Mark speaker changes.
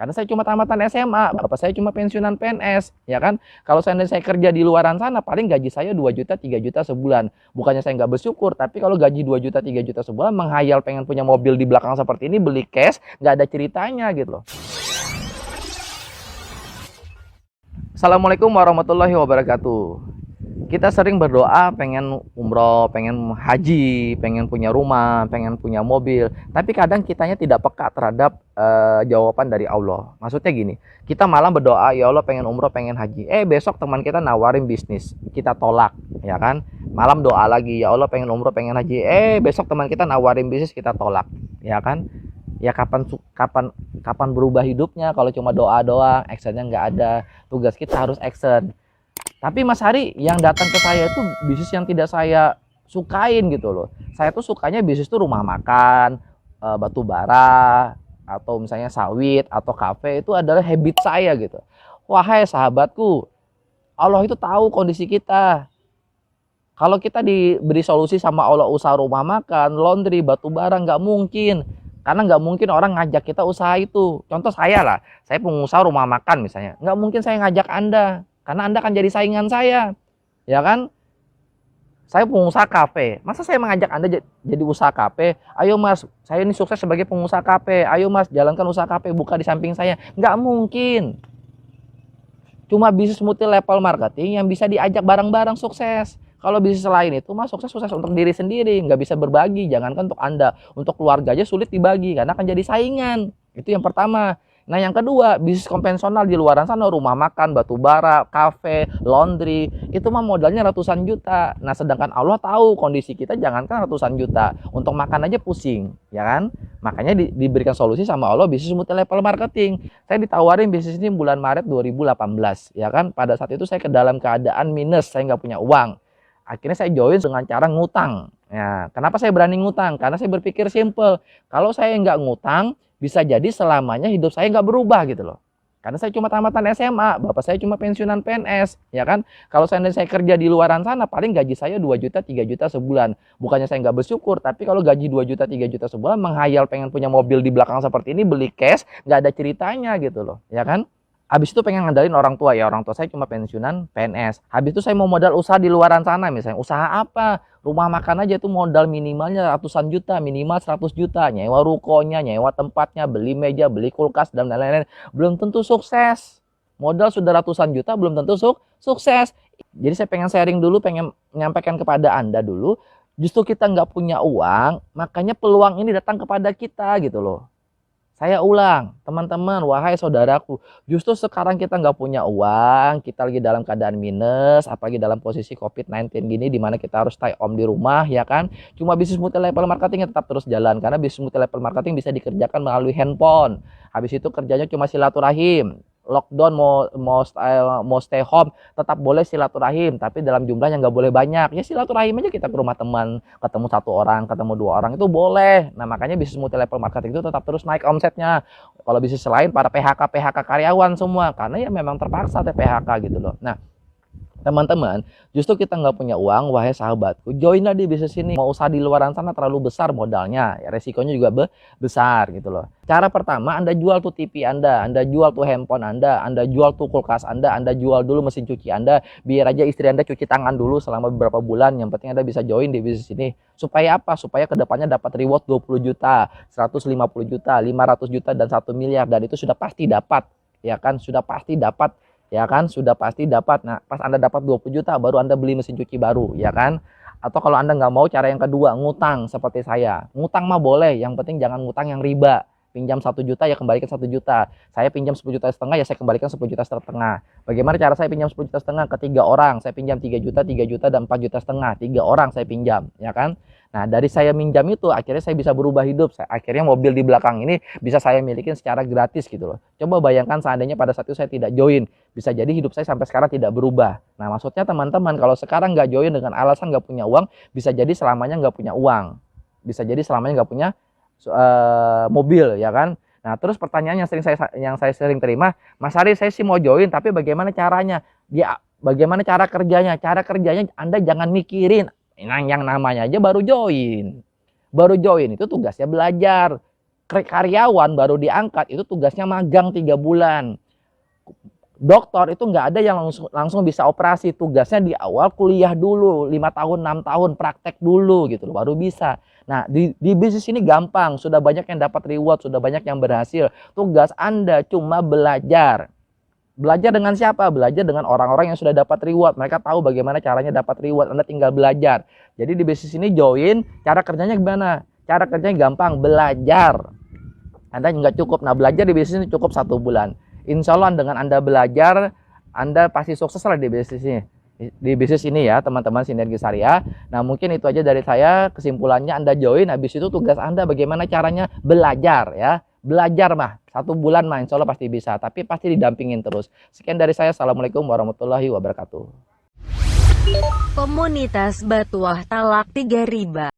Speaker 1: Karena saya cuma tamatan SMA, bapak saya cuma pensiunan PNS, ya kan? Kalau saya kerja di luaran sana, paling gaji saya 2 juta, 3 juta sebulan. Bukannya saya nggak bersyukur, tapi kalau gaji 2 juta, 3 juta sebulan, menghayal pengen punya mobil di belakang seperti ini, beli cash, nggak ada ceritanya gitu loh. Assalamualaikum warahmatullahi wabarakatuh. Kita sering berdoa pengen umroh, pengen haji, pengen punya rumah, pengen punya mobil. Tapi kadang kitanya tidak peka terhadap jawaban dari Allah. Maksudnya gini, kita malam berdoa, ya Allah pengen umroh, pengen haji. Besok teman kita nawarin bisnis, kita tolak, ya kan? Malam doa lagi, ya Allah pengen umroh, pengen haji. Besok teman kita nawarin bisnis, kita tolak, ya kan? Ya kapan berubah hidupnya kalau cuma doa doang, actionnya nggak ada. Tugas kita harus action. Tapi Mas Hari, yang datang ke saya itu bisnis yang tidak saya sukain gitu loh. Saya tuh sukanya bisnis tuh rumah makan, batu bara, atau misalnya sawit, atau kafe, itu adalah habit saya gitu. Wahai sahabatku, Allah itu tahu kondisi kita. Kalau kita diberi solusi sama Allah usaha rumah makan, laundry, batu bara, nggak mungkin. Karena nggak mungkin orang ngajak kita usaha itu. Contoh saya lah, saya pengusaha rumah makan misalnya. Nggak mungkin saya ngajak Anda. Karena Anda akan jadi saingan saya, ya kan? Saya pengusaha kafe, masa saya mengajak Anda jadi usaha kafe? Ayo Mas, saya ini sukses sebagai pengusaha kafe. Ayo Mas, jalankan usaha kafe, buka di samping saya. Nggak mungkin. Cuma bisnis multi level marketing yang bisa diajak bareng-bareng sukses. Kalau bisnis lain itu Mas sukses untuk diri sendiri, nggak bisa berbagi. Jangankan untuk Anda, untuk keluarga aja sulit dibagi karena akan jadi saingan. Itu yang pertama. Nah yang kedua, bisnis konvensional di luaran sana, rumah makan, batu bara, kafe, laundry, itu mah modalnya ratusan juta. Nah sedangkan Allah tahu kondisi kita jangankan ratusan juta, untuk makan aja pusing, ya kan? Makanya diberikan solusi sama Allah bisnis multi level marketing. Saya ditawarin bisnis ini bulan Maret 2018, ya kan? Pada saat itu saya ke dalam keadaan minus, saya nggak punya uang. Akhirnya saya join dengan cara ngutang. Ya, kenapa saya berani ngutang? Karena saya berpikir simple, kalau saya nggak ngutang, bisa jadi selamanya hidup saya nggak berubah gitu loh. Karena saya cuma tamatan SMA, bapak saya cuma pensiunan PNS, ya kan? Kalau saya kerja di luaran sana, paling gaji saya 2 juta, 3 juta sebulan. Bukannya saya nggak bersyukur, tapi kalau gaji 2 juta, 3 juta sebulan, menghayal pengen punya mobil di belakang seperti ini, beli cash, nggak ada ceritanya gitu loh, ya kan? Habis itu pengen ngandalin orang tua, ya orang tua saya cuma pensiunan PNS. Habis itu saya mau modal usaha di luaran sana, misalnya usaha apa? Rumah makan aja itu modal minimalnya ratusan juta, minimal 100 juta. Nyewa rukonya, nyewa tempatnya, beli meja, beli kulkas, dan lain-lain. Belum tentu sukses. Modal sudah ratusan juta, belum tentu sukses. Jadi saya pengen sharing dulu, pengen menyampaikan kepada Anda dulu. Justru kita nggak punya uang, makanya peluang ini datang kepada kita gitu loh. Saya ulang, teman-teman, wahai saudaraku, justru sekarang kita nggak punya uang, kita lagi dalam keadaan minus, apalagi dalam posisi COVID-19 gini, di mana kita harus stay home di rumah, ya kan? Cuma bisnis multi level marketing tetap terus jalan, karena bisnis multi level marketing bisa dikerjakan melalui handphone. Habis itu kerjanya cuma silaturahim. Lockdown mau stay home, tetap boleh silaturahim, tapi dalam jumlah yang nggak boleh banyak. Ya silaturahim aja, kita ke rumah teman, ketemu 1 orang, ketemu 2 orang, itu boleh. Nah makanya bisnis multi level marketing itu tetap terus naik omsetnya. Kalau bisnis lain para PHK karyawan semua, karena ya memang terpaksa PHK gitu loh. Nah teman-teman, justru kita nggak punya uang, wahai sahabatku, joinlah di bisnis ini. Mau usaha di luaran sana terlalu besar modalnya, ya resikonya juga besar gitu loh. Cara pertama, Anda jual tuh TV Anda jual tuh handphone Anda jual tuh kulkas Anda jual dulu mesin cuci Anda, biar aja istri Anda cuci tangan dulu selama beberapa bulan. Yang penting Anda bisa join di bisnis ini. Supaya apa? Supaya kedepannya dapat reward 20 juta, 150 juta, 500 juta, dan 1 miliar. Dan itu sudah pasti dapat, ya kan? Sudah pasti dapat. Ya kan, sudah pasti dapat. Nah pas Anda dapat 20 juta baru Anda beli mesin cuci baru, ya kan? Atau kalau Anda nggak mau, cara yang kedua, ngutang seperti saya. Ngutang mah boleh, yang penting jangan ngutang yang riba. Pinjam 1 juta ya kembalikan 1 juta. Saya pinjam 10,5 juta ya saya kembalikan 10,5 juta. Bagaimana cara saya pinjam 10,5 juta? Ke 3 orang saya pinjam 3 juta, 3 juta, dan 4,5 juta. 3 orang saya pinjam, ya kan? Nah dari saya minjam itu akhirnya saya bisa berubah hidup. Akhirnya mobil di belakang ini bisa saya milikin secara gratis gitu loh. Coba bayangkan seandainya pada saat itu saya tidak join, bisa jadi hidup saya sampai sekarang tidak berubah. Nah maksudnya teman-teman, kalau sekarang nggak join dengan alasan nggak punya uang, bisa jadi selamanya nggak punya uang, bisa jadi selamanya nggak punya mobil, ya kan? Nah terus pertanyaan yang saya sering terima, Mas Hari, saya sih mau join tapi bagaimana caranya? Bagaimana cara kerjanya? Cara kerjanya Anda jangan mikirin. Nah, yang namanya aja baru join itu tugasnya belajar. karyawan baru diangkat itu tugasnya magang 3 bulan. Dokter itu nggak ada yang langsung bisa operasi, tugasnya di awal kuliah dulu 5 tahun 6 tahun praktek dulu gitu loh, baru bisa. Nah di bisnis ini gampang, sudah banyak yang dapat reward, sudah banyak yang berhasil. Tugas Anda cuma belajar. Belajar dengan siapa? Belajar dengan orang-orang yang sudah dapat reward. Mereka tahu bagaimana caranya dapat reward. Anda tinggal belajar. Jadi di bisnis ini join, cara kerjanya gimana? Cara kerjanya gampang, belajar. Anda nggak cukup. Nah, belajar di bisnis ini cukup 1 bulan. Insya Allah dengan Anda belajar, Anda pasti sukses lah di bisnis ini. Di bisnis ini ya, teman-teman Sinergi Syariah. Nah, mungkin itu aja dari saya. Kesimpulannya Anda join, habis itu tugas Anda bagaimana caranya belajar ya. Belajar mah, 1 bulan mah insya Allah pasti bisa. Tapi pasti didampingin terus. Sekian dari saya. Assalamualaikum warahmatullahi wabarakatuh.
Speaker 2: Komunitas Batuah Talak 3 Riba.